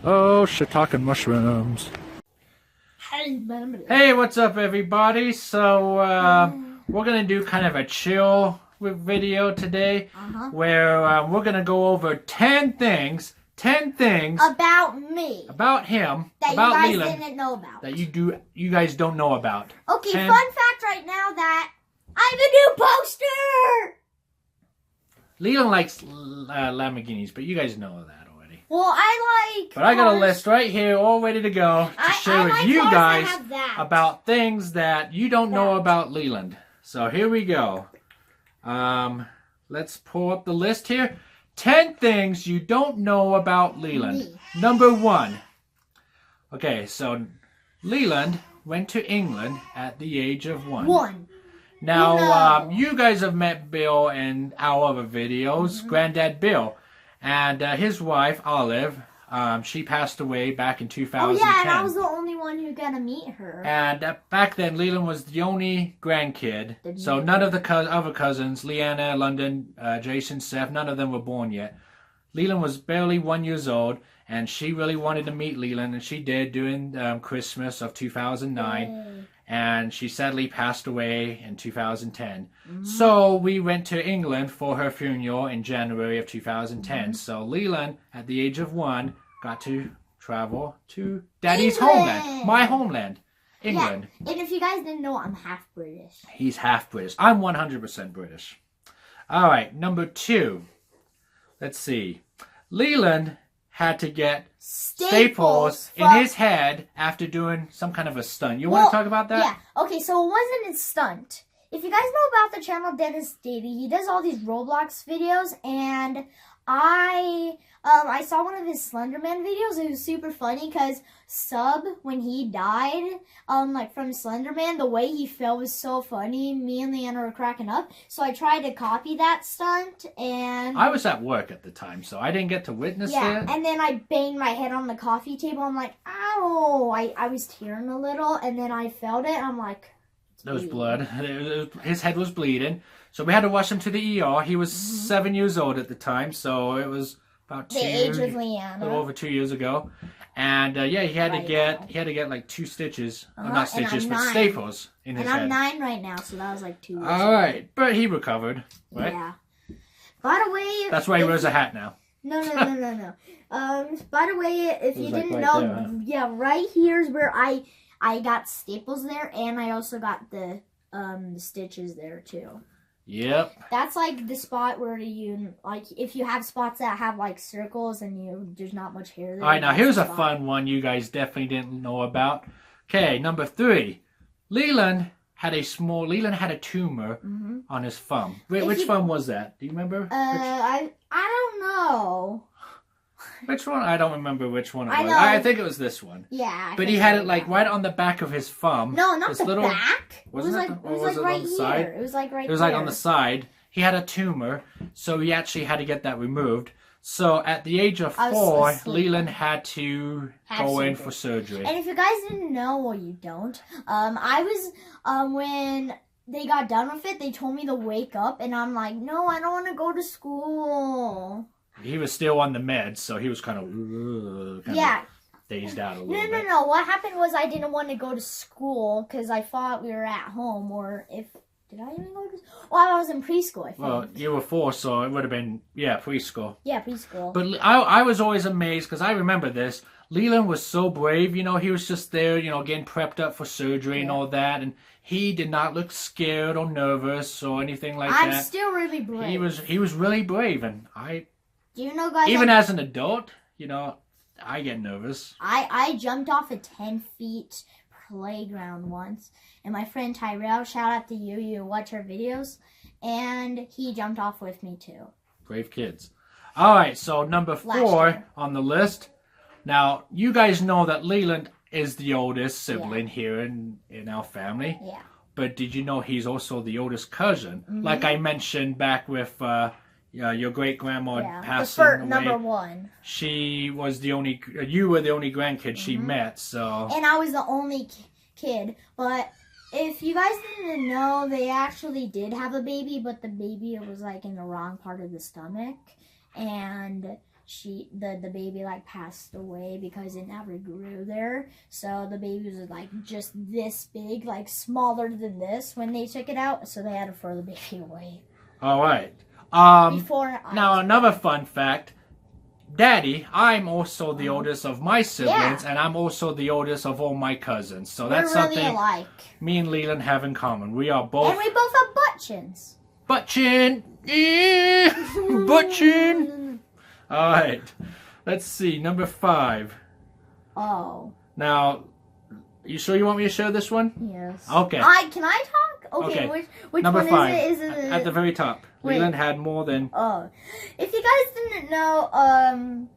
Oh, shiitake mushrooms. Hey, what's up, everybody? So, we're gonna do kind of a chill video today, where we're gonna go over 10 things about me, about him, that about you guys Leland, didn't know about. that you guys don't know about. Okay, fun fact right now that I have a new poster. Leland likes Lamborghinis, but you guys know that already. Well, I like. But I got a list right here, all ready to go to share with you guys about things that you don't know about Leland. So here we go. Let's pull up the list here. 10 things you don't know about Leland. Number 1. Okay, so Leland went to England at the age of 1. Now, you guys have met Bill in our other videos, Granddad Bill, and his wife, Olive. She passed away back in 2010. Oh yeah, and I was the only one who got to meet her. And back then, Leland was the only grandkid. So none of the other cousins, Leanna, London, Jason, Seth, none of them were born yet. Leland was barely 1 year old, and she really wanted to meet Leland, and she did during Christmas of 2009. And she sadly passed away in 2010. So we went to England for her funeral in January of 2010. So Leland, at the age of 1, got to travel to Daddy's homeland, my homeland, England. Yeah. And if you guys didn't know, I'm half British. He's half British. I'm 100% British. All right, number 2. Let's see. Leland had to get staples in his head after doing some kind of a stunt. You want to talk about that? Yeah. Okay, so it wasn't a stunt. If you guys know about the channel Dennis Davey, he does all these Roblox videos, and I saw one of his Slenderman videos. It was super funny because Sub, when he died, like from Slenderman, the way he fell was so funny. Me and Leanna were cracking up. So I tried to copy that stunt, and I was at work at the time, so I didn't get to witness it. And then I banged my head on the coffee table. I'm like, ow! I was tearing a little, and then I felt it. I'm like, there was blood. His head was bleeding. So we had to rush him to the ER. He was 7 years old at the time, so it was about the age of Leanna, a little over 2 years ago. And yeah, he had to get like 2 stitches, not stitches, but staples in his head. And I'm 9 right now, so that was like 2 years. All right, but he recovered, right? Yeah. By the way, that's why he wears a hat now. No. By the way, if you didn't know, right here is where I got staples there, and I also got the stitches there too. Yep. That's like the spot where you, like, if you have spots that have like circles and there's not much hair there. All right, now here's a fun one you guys definitely didn't know about. Okay, number 3. Leland had a tumor on his thumb. Which thumb was that? Do you remember? I don't know. Which one? I don't remember which one it was. I think it was this one. Yeah. But he had it like right on the back of his thumb. No, not the back. It was like right here. It was like right here. It was like on the side. He had a tumor, so he actually had to get that removed. So at the age of 4, Leland had to go in for surgery. And if you guys didn't know, well, you don't. I was when they got done with it, they told me to wake up, and I'm like, no, I don't want to go to school. He was still on the meds, so he was kind of dazed out a little bit. No. What happened was I didn't want to go to school because I thought we were at home, or did I even go to school? Well, I was in preschool, I think. Well, you were 4, so it would have been, preschool. Yeah, preschool. But I was always amazed, because I remember this. Leland was so brave, he was just there, getting prepped up for surgery and all that, and he did not look scared or nervous or anything like that. I'm still really brave. He was really brave, and do you know, guys? Even as an adult, I get nervous. I jumped off a 10 feet playground once, and my friend Tyrell, shout out to you, you watch our videos, and he jumped off with me too. Brave kids. All right, so number 4 on the list. Now, you guys know that Leland is the oldest sibling here in our family. Yeah. But did you know he's also the oldest cousin? Like I mentioned back with your great-grandma passing away. Number 1. You were the only grandkid she met, so... And I was the only kid, but if you guys didn't know, they actually did have a baby, but the baby was like in the wrong part of the stomach, and the baby like passed away because it never grew there. So the baby was like just this big, like smaller than this when they took it out. So they had to throw the baby away. All right. Now another fun fact. Daddy, I'm also the oldest of my siblings, and I'm also the oldest of all my cousins. So that's really something alike. Me and Leland have in common. We are both... And we both have butt chins. Butt chin! Butt chin! Alright. Let's see. Number 5. Oh. Now, you sure you want me to show this one? Yes. Okay. Can I talk? Okay. Which Number one 5. is it? Is it at the very top. Wait. Leland had more than... Oh. If you guys didn't know,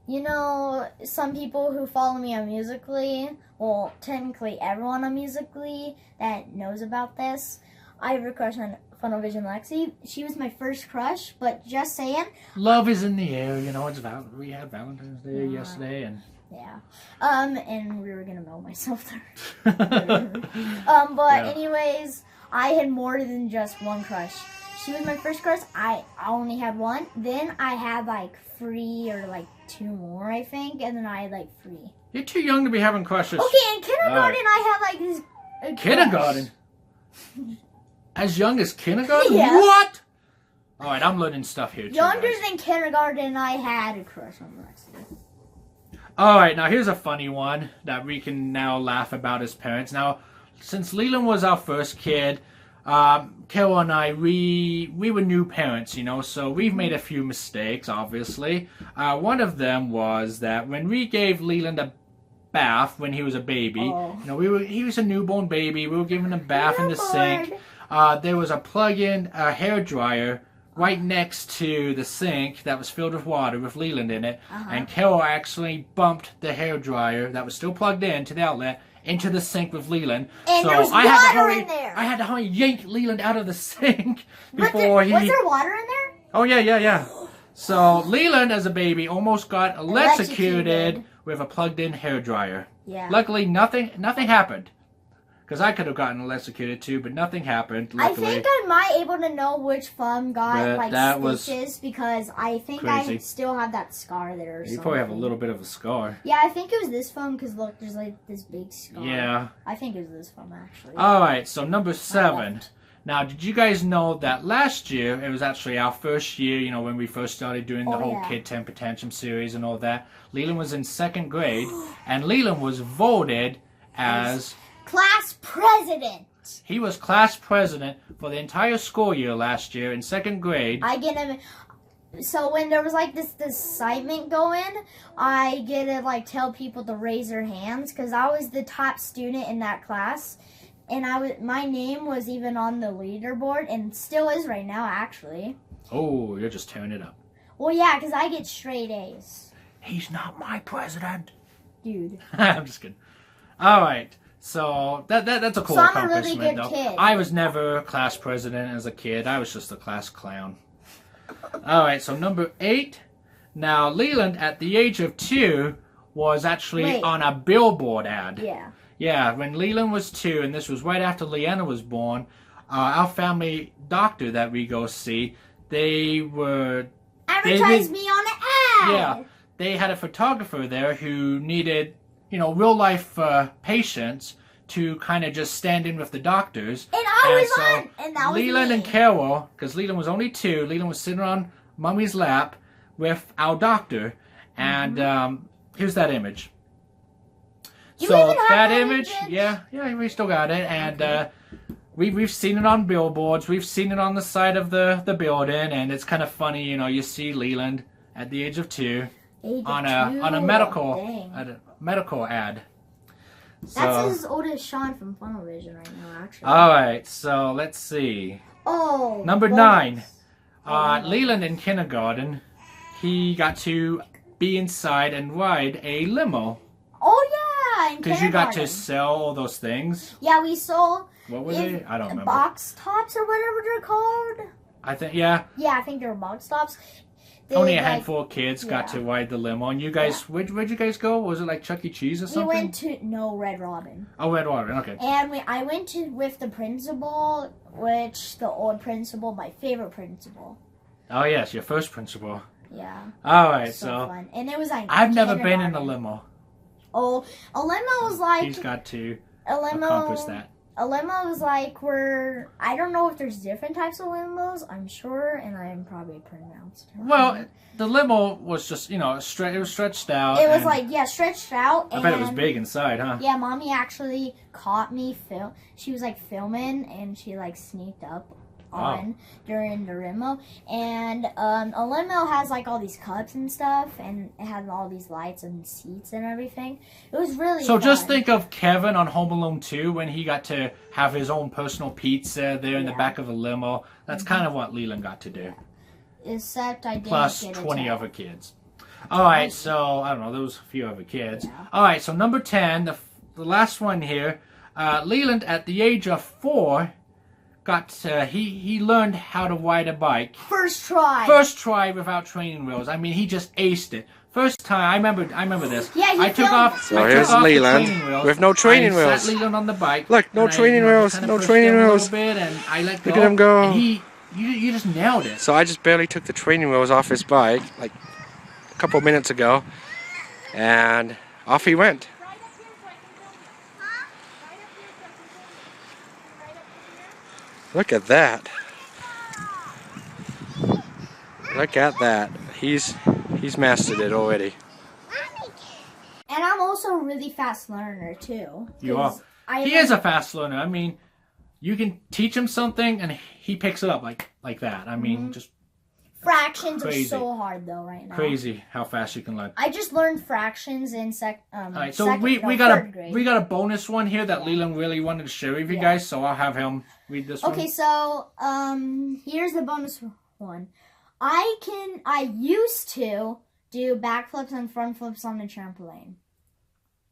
you know, some people who follow me on Musical.ly, well, technically everyone on Musical.ly that knows about this, I have a crush on Funnel Vision Lexi. She was my first crush, but just saying. Love is in the air, you know, we had Valentine's Day yesterday, and... Yeah. And we were gonna mail myself there. But anyways, I had more than just one crush. She was my first crush. I only had one. Then I had like 3 or like 2 more, I think. And then I had like 3. You're too young to be having crushes. Okay, in kindergarten I had like this. Kindergarten? As young as kindergarten? Yeah. What? Alright, I'm learning stuff here too, Younger guys. than kindergarten, I had a crush on Lexi. Alright, now here's a funny one that we can now laugh about as parents. Now, since Leland was our first kid, Carol and I, we were new parents, you know, so we've made a few mistakes, obviously. One of them was that when we gave Leland a bath when he was a baby, you know, he was a newborn baby, we were giving him a bath in the sink. There was a plug-in hair dryer right next to the sink that was filled with water with Leland in it, and Carol actually bumped the hair dryer that was still plugged in to the outlet into the sink with Leland. And so there was I had to hurry yank Leland out of the sink before Was there water in there? Oh yeah. So Leland as a baby almost got electrocuted with a plugged-in hair dryer. Yeah. Luckily nothing happened. Because I could have gotten electrocuted too, but nothing happened, luckily. I think I might able to know which thumb got like stitches because I think I still have that scar there or something. You probably have a little bit of a scar. Yeah, I think it was this thumb because look, there's like this big scar. Yeah. I think it was this thumb actually. Alright, so number 7. Now, did you guys know that last year, it was actually our first year, you know, when we first started doing the whole Kid Temper Tantrum series and all that. Leland was in 2nd grade, and Leland was voted as... class president. He was class president for the entire school year last year in 2nd grade. I get him. So when there was like this assignment going, I get to like tell people to raise their hands because I was the top student in that class, and my name was even on the leaderboard and still is right now actually. Oh, you're just tearing it up. Well, yeah, because I get straight A's. He's not my president, dude. I'm just kidding. All right. So that's a cool accomplishment, I'm a really good though. kid. I was never class president as a kid. I was just a class clown. All right, so number 8. Now Leland, at the age of 2, was actually on a billboard ad. Yeah. Yeah, when Leland was 2, and this was right after Leanna was born, our family doctor that we go see, they were advertised me on an ad. Yeah, they had a photographer there who needed, you know, real life patients to kind of just stand in with the doctors. And I was on, and that was Leland me. and Carol, because Leland was only 2, Leland was sitting on Mommy's lap with our doctor, and here's that image. You even have that image, yeah, we still got it, and we've seen it on billboards, we've seen it on the side of the building, and it's kind of funny, you know, you see Leland at the age of 2 on a medical ad. So, that's as old as Sean from Funnel Vision right now, actually. Alright, so let's see. Oh. Number 9. Leland in kindergarten, he got to be inside and ride a limo. Oh, yeah. Because you got to sell all those things. Yeah, we sold. What were they? I don't remember. Box tops or whatever they're called. I think, yeah. Yeah, I think they were box tops. Only a handful of kids got to ride the limo. And you guys, where'd you guys go? Was it like Chuck E. Cheese or something? We went to, Red Robin. Oh, Red Robin, okay. And I went with the principal, which the old principal, my favorite principal. Oh, yes, your first principal. Yeah. All right, So so fun. And it was like I've never been in a kindergarten. limo. Oh, a limo was like He's got to a limo. accomplish that. A limo was like where I don't know if there's different types of limos. I'm sure, and I'm probably pronounced it wrong. Well, the limo was just, you know, it was stretched out. It was and like stretched out. I bet it was big inside, huh? Yeah, Mommy actually caught me She was like filming, and she like sneaked up on during the limo. And a limo has like all these cups and stuff, and it had all these lights and seats and everything. It was really So fun. just think of Kevin on Home Alone 2 when he got to have his own personal pizza there in the back of a limo. That's kind of what Leland got to do. Except I didn't Plus get 20 other kids. All right, so I don't know, there was a few other kids. Yeah. All right, so number 10, the last one here. Leland, at the age of 4, he learned how to ride a bike. First try. First try without training wheels. I mean, he just aced it. First time, I remember this. Yeah, I took off. So I took here's off the Leland training wheels. with no training I wheels. sat Leland on the bike. Look, no and training wheels, kinda no pushed training him a wheels. little bit, and I let go. Look at him go. And you just nailed it. So I just barely took the training wheels off his bike like a couple minutes ago, and off he went. Look at that. Look at that. He's mastered it already. And I'm also a really fast learner too. You are. He is a fast learner. I mean, you can teach him something and he picks it up like that. I mean, just fractions crazy. are so hard though right now. Crazy how fast you can learn. I just learned fractions in All right, so we got a bonus one here that Leland really wanted to share with you guys. So I'll have him read this one. Okay, so here's the bonus one. I used to do backflips and front flips on the trampoline.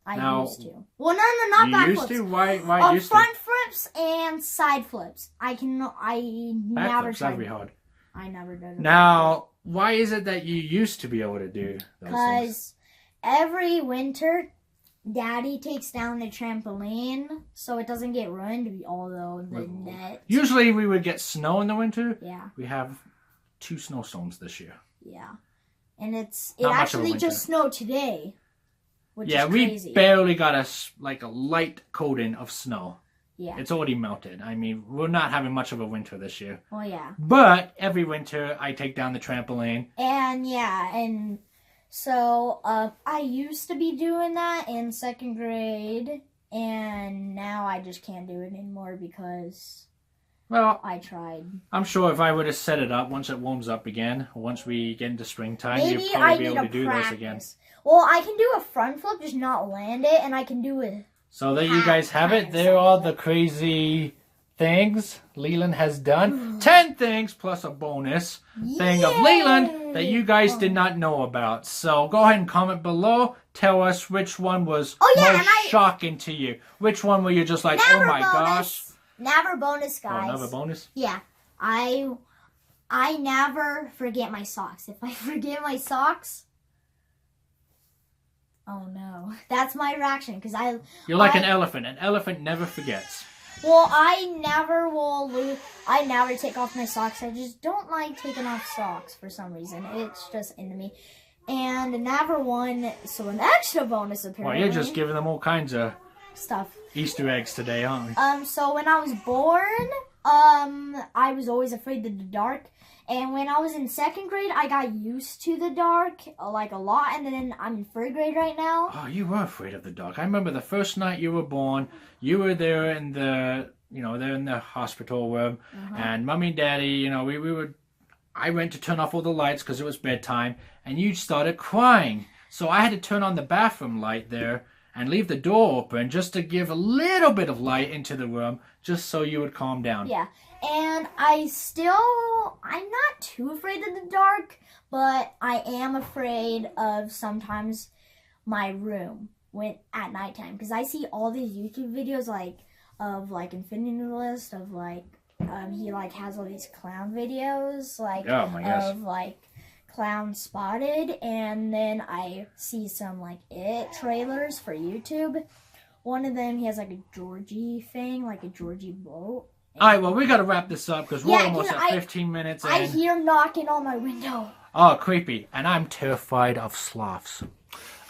I used to. Well, no, not backflips. You used to? Why used to? Front flips and side flips. I never Backflips, that'd tried. be hard. I never did it. Now, why is it that you used to be able to do those things? Because every winter, Daddy takes down the trampoline so it doesn't get ruined, although the net... Usually we would get snow in the winter. Yeah. We have 2 snowstorms this year. Yeah. And it Not much of a actually winter. just snowed today, which is we crazy. barely got a light coating of snow. Yeah. It's already melted. I mean, we're not having much of a winter this year. Oh, yeah. But every winter, I take down the trampoline. And so I used to be doing that in 2nd grade, and now I just can't do it anymore because... Well, I tried. I'm sure if I would have set it up once it warms up again, once we get into springtime, Maybe you'd probably I be need able to to do practice. this again. Well, I can do a front flip, just not land it, and I can do it. So there you guys have it. There are the crazy things Leland has done. 10 things plus a bonus thing of Leland that you guys did not know about. So go ahead and comment below. Tell us which one was most shocking to you. Which one were you just like, oh my gosh. Never bonus, guys. Oh, another bonus? Yeah. I never forget my socks. If I forget my socks, oh no. That's my reaction because You're like an elephant. An elephant never forgets. Well, I never take off my socks. I just don't like taking off socks for some reason. It's just into me. And never won, so an extra bonus apparently. Well, you're just giving them all kinds of stuff. Easter eggs today, aren't we? So when I was born, I was always afraid of the dark. And when I was in 2nd grade, I got used to the dark, like a lot. And then I'm in 3rd grade right now. Oh, you were afraid of the dark. I remember the first night you were born, you were there in the, there in the hospital room. And Mommy and Daddy, I went to turn off all the lights because it was bedtime. And you started crying. So I had to turn on the bathroom light there and leave the door open just to give a little bit of light into the room just so you would calm down. Yeah. And I'm not too afraid of the dark, but I am afraid of sometimes my room at nighttime. Because I see all these YouTube videos of Infinity List, of he has all these clown videos, oh my gosh. of Clown Spotted, and then I see some It trailers for YouTube. One of them, he has a Georgie thing, a Georgie boat. All right, well, we got to wrap this up because we're almost at 15 minutes in. I hear knocking on my window. Oh, creepy. And I'm terrified of sloths.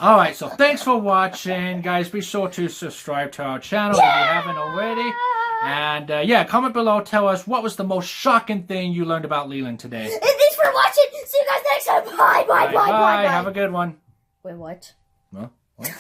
Alright, so thanks for watching. Guys, be sure to subscribe to our channel if you haven't already. And yeah, comment below. Tell us what was the most shocking thing you learned about Leland today. And thanks for watching. See you guys next time. Bye, bye, bye, bye, bye. Have a good one. Wait, what? Huh? What?